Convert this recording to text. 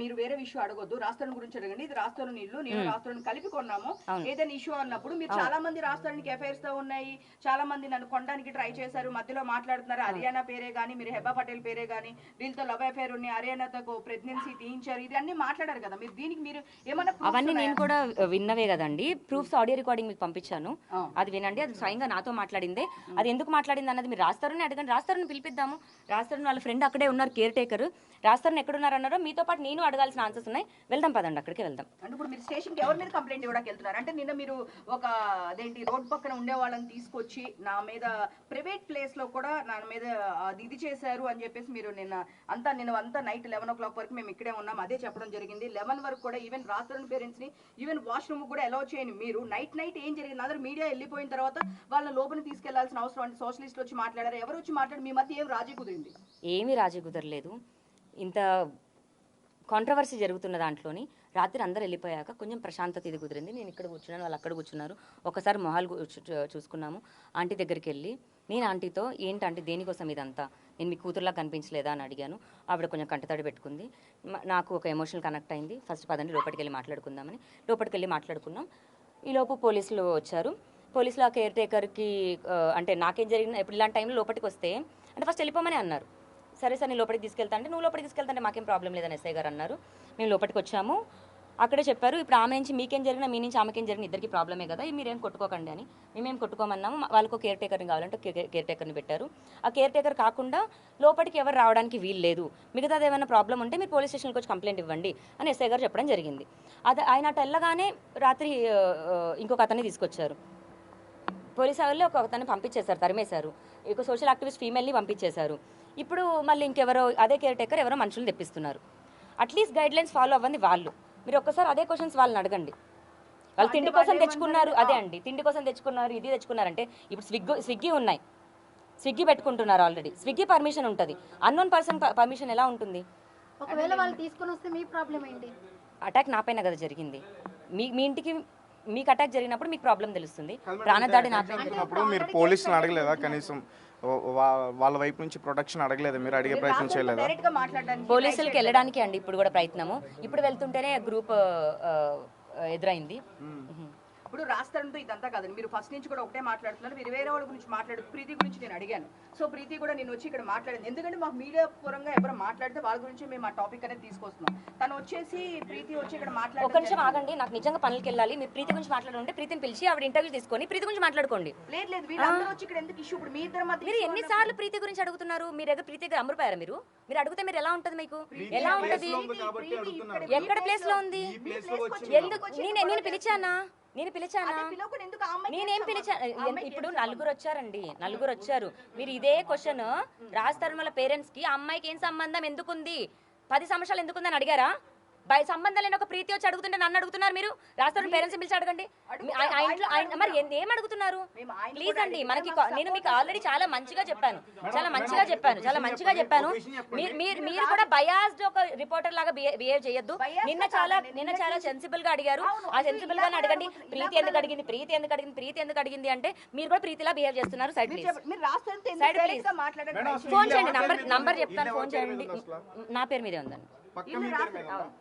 మీరు వేరే విషయం అడగొద్దు, రాస్తారని గురించి అడగండి. ఇది రాస్తారు నీళ్లు, నేను రాస్తారని కలిపి కొన్నాము. ఏదైనా ఇష్యూ అన్నప్పుడు మీరు చాలా మంది రాస్తారనికి ఎఫ్ఐఆర్స్ తో ఉన్నాయి, చాలా మంది నన్ను కొనడానికి ట్రై చేశారు, మధ్యలో మాట్లాడుతున్నారు. హర్యానా పేరే గానీ, మీరు హెబా పటేల్ పేరే గానీ, వీళ్ళతో లవ్ అఫైర్ ఉన్నాయి, హర్యానాతో ప్రెగ్నెన్సీ తీయించారు, ఇది అన్ని మాట్లాడారు కదా. మీరు దీనికి మీరు ఏమన్నా అవన్నీ నేను కూడా విన్నవే కదండి. ప్రూఫ్స్ ఆడియో రికార్డింగ్ మీకు పంపించాను, అది వినండి. అది స్వయంగా నాతో మాట్లాడిందే. అది ఎందుకు మాట్లాడింది అన్నది మీరు రాస్తారని అడగండి. రాస్తారని పిలిపిద్దాము. రాస్తారని వాళ్ళ ఫ్రెండ్ అక్కడే ఉన్నారు, కేర్ టేకర్. రాస్తారని ఎక్కడున్నారు అన్నారో మీతో పాటు నేను అడగాల్సిన ఆన్సర్స్ ఉన్నాయి. వెళ్దాం పదండి, అక్కడికి వెళ్దాం. అంటే ఇప్పుడు మీరు స్టేషన్ కి ఎవరి మీద కంప్లైంట్ ఇవ్వడానికి వెళ్తున్నారు? అంటే నిన్న మీరు ఒక అదేంటి రోడ్ పక్కన ఉండే వాళ్ళని తీసుకొచ్చి నా మీద ప్రైవేట్ ప్లేస్ లో కూడా నా మీద ఇది చేశారు అని చెప్పేసి మీరు నిన్న అంతా నైట్ 11 o'clock వరకు మేము ఇక్కడే ఉన్నాం, అదే చెప్పడం జరిగింది. 11 వరకు కూడా ఈవెన్ రాత్రుల పేరెంట్స్ ని ఈవెన్ వాష్రూమ్ కూడా అలౌ చేయని మీరు నైట్ ఏం జరిగింది అందరూ మీడియా వెళ్ళిపోయిన తర్వాత వాళ్ళ లోపలికి తీసుకెళ్లాల్సిన అవసరం అంటే సోషలిస్టులు వచ్చి మాట్లాడారు, ఎవరు వచ్చి మాట్లాడి మీ మధ్య ఏం రాజీ కుదిరింది? ఏమీ రాజీ కుదరలేదు. ఇంత కాంట్రవర్సీ జరుగుతున్న దాంట్లోని రాత్రి అందరు వెళ్ళిపోయాక కొంచెం ప్రశాంతత ఇది కుదిరింది. నేను ఇక్కడ కూర్చున్నాను, వాళ్ళు అక్కడ కూర్చున్నారు. ఒకసారి మొహాలు చూసుకున్నాము. ఆంటీ దగ్గరికి వెళ్ళి నేను ఆంటీతో ఏంటి ఆంటీ దేనికోసం ఇదంతా, నేను మీ కూతురులా కనిపించలేదా అని అడిగాను. ఆవిడ కొంచెం కంటతడి పెట్టుకుంది. నాకు ఒక ఎమోషనల్ కనెక్ట్ అయింది. ఫస్ట్ పదండి లోపలికి వెళ్ళి మాట్లాడుకుందామని లోపలికి వెళ్ళి మాట్లాడుకున్నాం. ఈలోపు పోలీసులు వచ్చారు. పోలీసులు ఆ కేర్ టేకర్కి అంటే నాకేం జరిగింది, ఇప్పుడు ఇలాంటి టైంలో లోపలికి వస్తే అంటే ఫస్ట్ వెళ్ళిపోమని అన్నారు. సరే సార్ నేను లోపలికి తీసుకెళ్తా అంటే నువ్వు లోపలికి తీసుకెళ్తాంటే మాకేం ప్రాబ్లం లేదని ఎస్ఐ గారు అన్నారు. మేము లోపలికి వచ్చాము. అక్కడే చెప్పారు ఇప్పుడు ఆమె నుంచి మీకేం జరిగినా మీ నుంచి ఆమెకేం జరిగిన ఇద్దరికి ప్రాబ్లమే కదా, మీరేం కొట్టుకోకండి అని. మేమేం కొట్టుకోమన్నాము. వాళ్ళకు కేర్ టేకర్ని కావాలంటే కేర్ టేకర్ని పెట్టారు. ఆ కేర్ టేకర్ కాకుండా లోపలికి ఎవరు రావడానికి వీలు లేదు, మిగతాది ఏమైనా ప్రాబ్లం ఉంటే మీరు పోలీస్ స్టేషన్కి వచ్చి కంప్లైంట్ ఇవ్వండి అని ఎస్ఐ గారు చెప్పడం జరిగింది. అది ఆయన అటు వెళ్ళగానే రాత్రి ఇంకొక అతన్ని తీసుకొచ్చారు. పోలీసు వాళ్ళు ఒక అతన్ని పంపించేశారు, తరిమేశారు. ఇక సోషల్ యాక్టివిస్ట్ ఫీమేల్ని పంపించేశారు. ఇప్పుడు మళ్ళీ ఇంకెవరో అదే కేర్ టేకర్ ఎవరో మనుషులు తెప్పిస్తున్నారు. అట్లీస్ట్ గైడ్ లైన్స్ ఫాలో అవ్వండి వాళ్ళు. మీరు ఒక్కసారి అదే క్వశ్చన్స్ వాళ్ళని అడగండి. వాళ్ళు తిండి కోసం తెచ్చుకున్నారు, అదే అండి తిండి కోసం తెచ్చుకున్నారు, ఇది తెచ్చుకున్నారంటే ఇప్పుడు స్విగ్గీ ఉన్నాయి, స్విగ్గీ పెట్టుకుంటున్నారు ఆల్రెడీ. స్విగ్గీ పర్మిషన్ ఉంటుంది, అన్నోన్ పర్సన్ పర్మిషన్ ఎలా ఉంటుంది? ఒకవేళ వాళ్ళు తీసుకొని వస్తే మీ ప్రాబ్లం ఏంటి? అటాక్ నా పైన కదా జరిగింది. మీ ఇంటికి మీకు అటాక్ జరిగినప్పుడు మీకు ప్రాబ్లం తెలుస్తుంది. ప్రాణదాడి నా పైన. మీరు పోలీసులు అడగలేదా కనీసం? వాళ్ళ వైపు నుంచి ప్రొటెక్షన్ అడగలేదు, మీరు అడిగే ప్రయత్నం చేయలేదా? పోలీసులకి వెళ్ళడానికి అండి ఇప్పుడు కూడా ప్రయత్నము. ఇప్పుడు వెళ్తుంటేనే గ్రూప్ ఎదురైంది. ఇప్పుడు రాస్తారంతో ఇదంతా కాదండి, మీరు ఫస్ట్ నుంచి కూడా ఒకటే మాట్లాడుతున్నారు. మీరు వేరే వాళ్ళ గురించి మాట్లాడు, ప్రీతి గురించి నేను అడిగాను. సో ప్రీతి కూడా నేను వచ్చి ఇక్కడ మాట్లాడింది, ఎందుకంటే మాకు మీడియా పరంగా ఎవరు మాట్లాడితే వాళ్ళ గురించి మేము ఆ టాపిక్ అనేది తీసుకొస్తున్నాం. తను వచ్చేసి ప్రీతి వచ్చి ఇక్కడ మాట్లాడు. ఒక నిమిషం ఆగండి, నాకు నిజంగా పనులకి వెళ్ళాలి. మీరు ప్రీతి గురించి మాట్లాడుంటే ప్రీతిని పిలిచి ఆవిడ ఇంటర్వ్యూ తీసుకొని ప్రీతి గురించి మాట్లాడుకోండి. లేదు వీళ్ళందరూ వచ్చి ఇక్కడ ఎందుకు ఇష్యూ? ఇప్పుడు మీ ఇద్దరు మధ్య మీరు ఎన్నిసార్లు ప్రీతి గురించి అడుగుతున్నారు? మీరు దగ్గర ప్రీతి దగ్గర అమరిపోయారా? మీరు అడిగితే మీరు ఎలా ఉంటుంది, మీకు ఎలా ఉంటుంది? ఎక్కడ ప్లేస్ లో ఉంది? ఎందుకు నేను పిలిచానా? నేనేం పిలిచాను? ఇప్పుడు నలుగురు వచ్చారు. మీరు ఇదే క్వశ్చన్ రాస్తారు వాళ్ళ పేరెంట్స్ కి, అమ్మాయికి ఏం సంబంధం ఎందుకుంది, 10 సంవత్సరాలు ఎందుకుందని అడిగారా? సంబంధం లేని ఒక ప్రీతి వచ్చి అడుగుతుంటే నన్ను అడుగుతున్నారు మీరు. రాస్తారు పేరెంట్స్ పిలిచి అడగండి. మరి ఏం అడుగుతున్నారు? ప్లీజ్ అండి, మనకి నేను మీకు ఆల్రెడీ చాలా మంచిగా చెప్పాను. మీరు కూడా బయాస్డ్ ఒక రిపోర్టర్ లాగా బిహేవ్ చేయొద్దు. నిన్న చాలా సెన్సిబుల్ గా అడిగారు. ఆ సెన్సిబుల్ గానే అడగండి. ప్రీతి ఎందుకు అడిగింది అంటే మీరు కూడా ప్రీతిలా బిహేవ్ చేస్తున్నారు. Side please. ఫోన్ చేయండి, నంబర్ చెప్తాను, ఫోన్ చేయండి. నా పేరు మీదే ఉందండి.